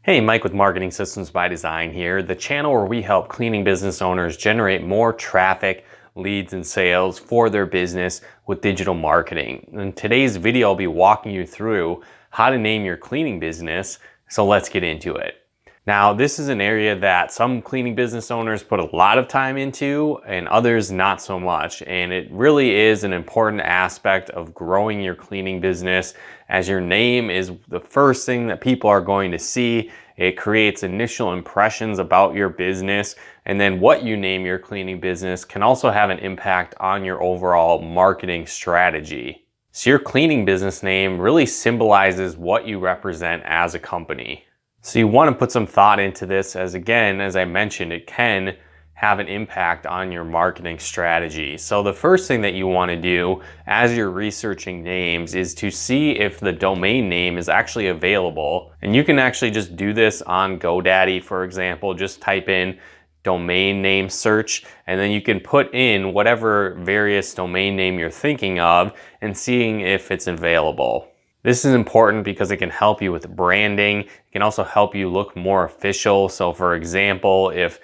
Hey, Mike with Marketing Systems by Design here, the channel where we help cleaning business owners generate more traffic, leads, and sales for their business with digital marketing. In today's video, I'll be walking you through how to name your cleaning business, so let's get into it. Now, this is an area that some cleaning business owners put a lot of time into and others not so much. And it really is an important aspect of growing your cleaning business, as your name is the first thing that people are going to see. It creates initial impressions about your business, and then what you name your cleaning business can also have an impact on your overall marketing strategy. So your cleaning business name really symbolizes what you represent as a company. So you want to put some thought into this, as again, as I mentioned, it can have an impact on your marketing strategy. So the first thing that you want to do as you're researching names is to see if the domain name is actually available. And you can actually just do this on GoDaddy, for example. Just type in domain name search, and then you can put in whatever various domain name you're thinking of and seeing if it's available. This is important because it can help you with branding. It can also help you look more official. So for example, if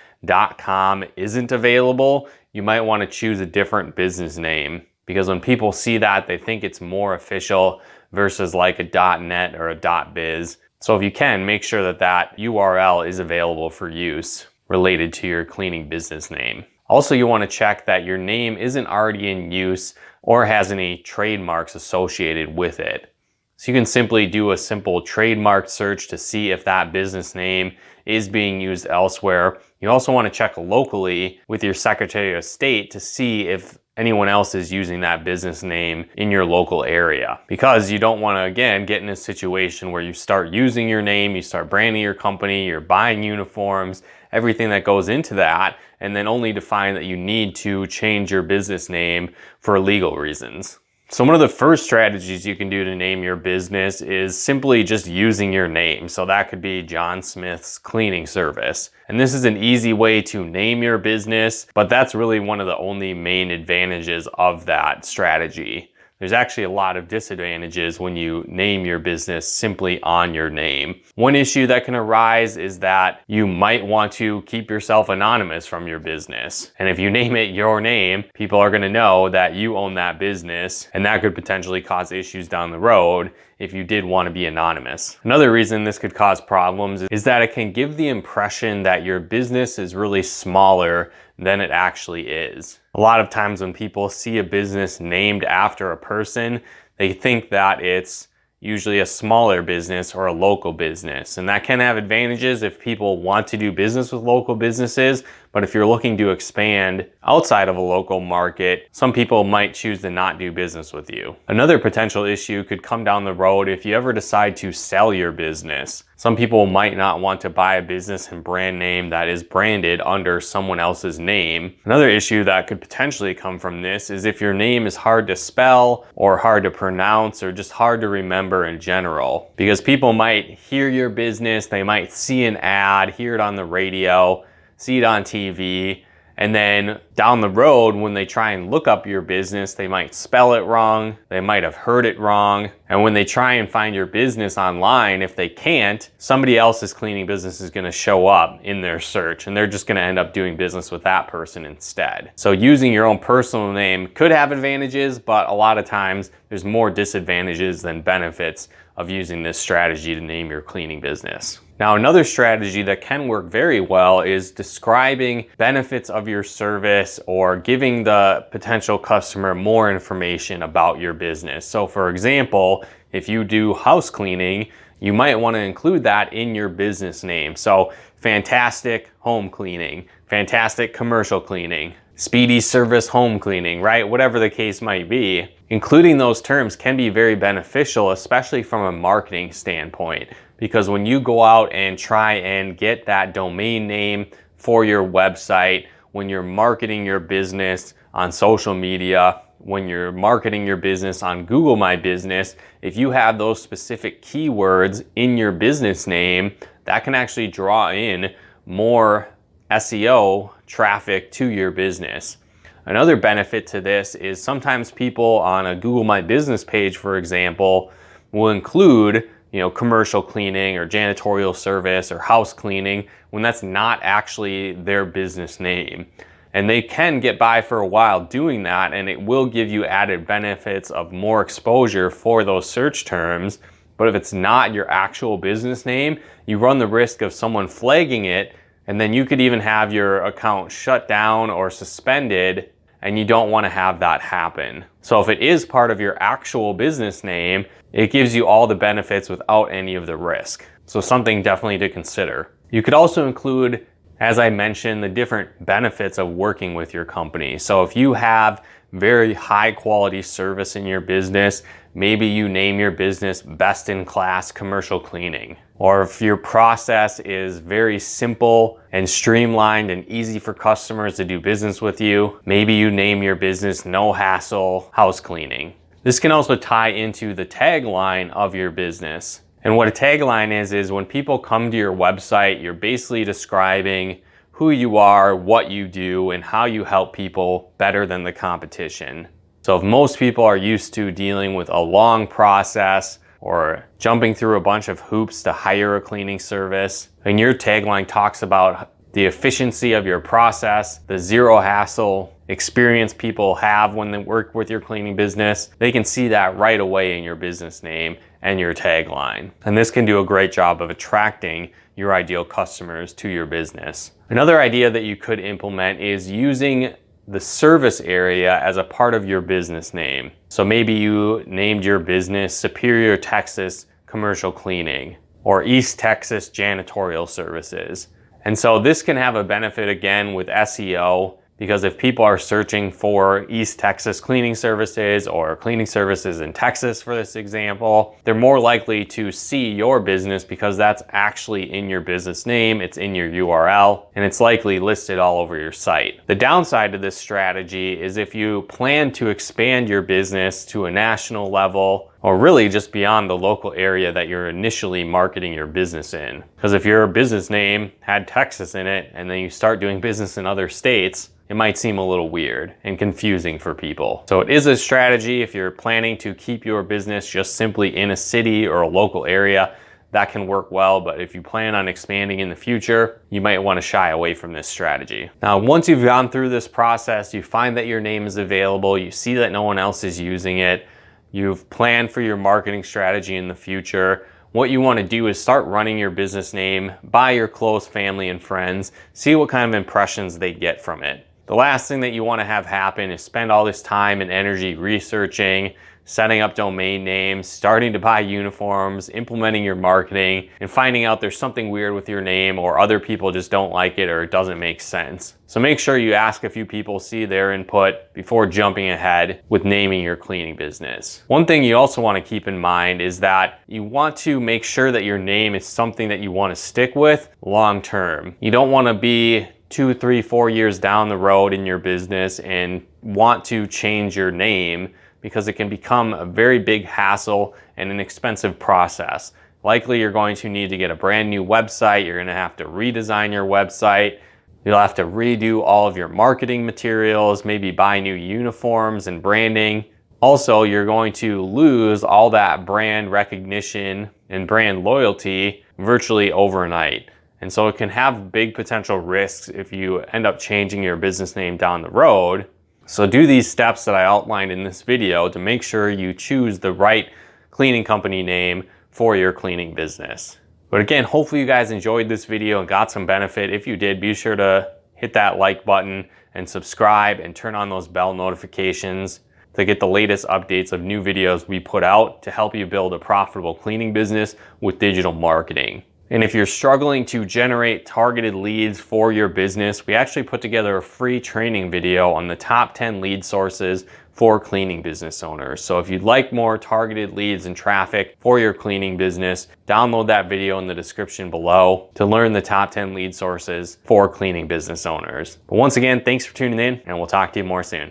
.com isn't available, you might want to choose a different business name, because when people see that, they think it's more official versus like a .net or a .biz. So if you can, make sure that that URL is available for use related to your cleaning business name. Also, you want to check that your name isn't already in use or has any trademarks associated with it. So you can simply do a simple trademark search to see if that business name is being used elsewhere. You also want to check locally with your Secretary of State to see if anyone else is using that business name in your local area, because you don't want to, again, get in a situation where you start using your name, you start branding your company, you're buying uniforms, everything that goes into that, and then only to find that you need to change your business name for legal reasons. So one of the first strategies you can do to name your business is simply just using your name. So that could be John Smith's Cleaning Service. And this is an easy way to name your business, but that's really one of the only main advantages of that strategy. There's actually a lot of disadvantages when you name your business simply on your name. One issue that can arise is that you might want to keep yourself anonymous from your business. And if you name it your name, people are going to know that you own that business, and that could potentially cause issues down the road if you did want to be anonymous. Another reason this could cause problems is that it can give the impression that your business is really smaller than it actually is. A lot of times when people see a business named after a person, they think that it's usually a smaller business or a local business. And that can have advantages if people want to do business with local businesses, but if you're looking to expand outside of a local market, some people might choose to not do business with you. Another potential issue could come down the road if you ever decide to sell your business. Some people might not want to buy a business and brand name that is branded under someone else's name. Another issue that could potentially come from this is if your name is hard to spell or hard to pronounce or just hard to remember in general, because people might hear your business, they might see an ad, hear it on the radio, see it on TV, and then down the road when they try and look up your business, they might spell it wrong, they might have heard it wrong, and when they try and find your business online, if they can't, somebody else's cleaning business is going to show up in their search, and they're just going to end up doing business with that person instead. So using your own personal name could have advantages, but a lot of times there's more disadvantages than benefits of using this strategy to name your cleaning business. Now, another strategy that can work very well is describing benefits of your service or giving the potential customer more information about your business. So for example, if you do house cleaning, you might want to include that in your business name. So fantastic home cleaning, fantastic commercial cleaning, speedy service home cleaning, right? Whatever the case might be. Including those terms can be very beneficial, especially from a marketing standpoint, because when you go out and try and get that domain name for your website, when you're marketing your business on social media, when you're marketing your business on Google My Business, if you have those specific keywords in your business name, that can actually draw in more SEO traffic to your business. Another benefit to this is sometimes people on a Google My Business page, for example, will include commercial cleaning or janitorial service or house cleaning when that's not actually their business name. And they can get by for a while doing that, and it will give you added benefits of more exposure for those search terms. But if it's not your actual business name, you run the risk of someone flagging it, and then you could even have your account shut down or suspended, and you don't want to have that happen. So if it is part of your actual business name, it gives you all the benefits without any of the risk. So something definitely to consider. You could also include, as I mentioned, the different benefits of working with your company. So if you have very high quality service in your business, maybe you name your business Best in Class Commercial Cleaning. Or if your process is very simple and streamlined and easy for customers to do business with you, maybe you name your business No Hassle House Cleaning. This can also tie into the tagline of your business. And what a tagline is when people come to your website, you're basically describing who you are, what you do, and how you help people better than the competition. So if most people are used to dealing with a long process or jumping through a bunch of hoops to hire a cleaning service, and your tagline talks about the efficiency of your process, the zero hassle experience people have when they work with your cleaning business, they can see that right away in your business name and your tagline. And this can do a great job of attracting your ideal customers to your business. Another idea that you could implement is using the service area as a part of your business name. So maybe you named your business Superior Texas Commercial Cleaning or East Texas Janitorial Services. And so this can have a benefit again with SEO, because if people are searching for East Texas cleaning services or cleaning services in Texas, for this example, they're more likely to see your business because that's actually in your business name, it's in your URL, and it's likely listed all over your site. The downside to this strategy is if you plan to expand your business to a national level, or really just beyond the local area that you're initially marketing your business in. Because if your business name had Texas in it and then you start doing business in other states, it might seem a little weird and confusing for people. So it is a strategy if you're planning to keep your business just simply in a city or a local area, that can work well. But if you plan on expanding in the future, you might want to shy away from this strategy. Now, once you've gone through this process, you find that your name is available, you see that no one else is using it, you've planned for your marketing strategy in the future. What you want to do is start running your business name by your close family and friends, see what kind of impressions they get from it. The last thing that you want to have happen is spend all this time and energy researching, setting up domain names, starting to buy uniforms, implementing your marketing, and finding out there's something weird with your name or other people just don't like it or it doesn't make sense. So make sure you ask a few people, see their input before jumping ahead with naming your cleaning business. One thing you also want to keep in mind is that you want to make sure that your name is something that you want to stick with long term. You don't want to be 2, 3, 4 years down the road in your business and want to change your name, because it can become a very big hassle and an expensive process. Likely you're going to need to get a brand new website, you're gonna have to redesign your website, you'll have to redo all of your marketing materials, maybe buy new uniforms and branding. Also, you're going to lose all that brand recognition and brand loyalty virtually overnight. And so it can have big potential risks if you end up changing your business name down the road. So do these steps that I outlined in this video to make sure you choose the right cleaning company name for your cleaning business. But again, hopefully you guys enjoyed this video and got some benefit. If you did, be sure to hit that like button and subscribe and turn on those bell notifications to get the latest updates of new videos we put out to help you build a profitable cleaning business with digital marketing. And if you're struggling to generate targeted leads for your business, we actually put together a free training video on the top 10 lead sources for cleaning business owners. So if you'd like more targeted leads and traffic for your cleaning business, download that video in the description below to learn the top 10 lead sources for cleaning business owners. But once again, thanks for tuning in, and we'll talk to you more soon.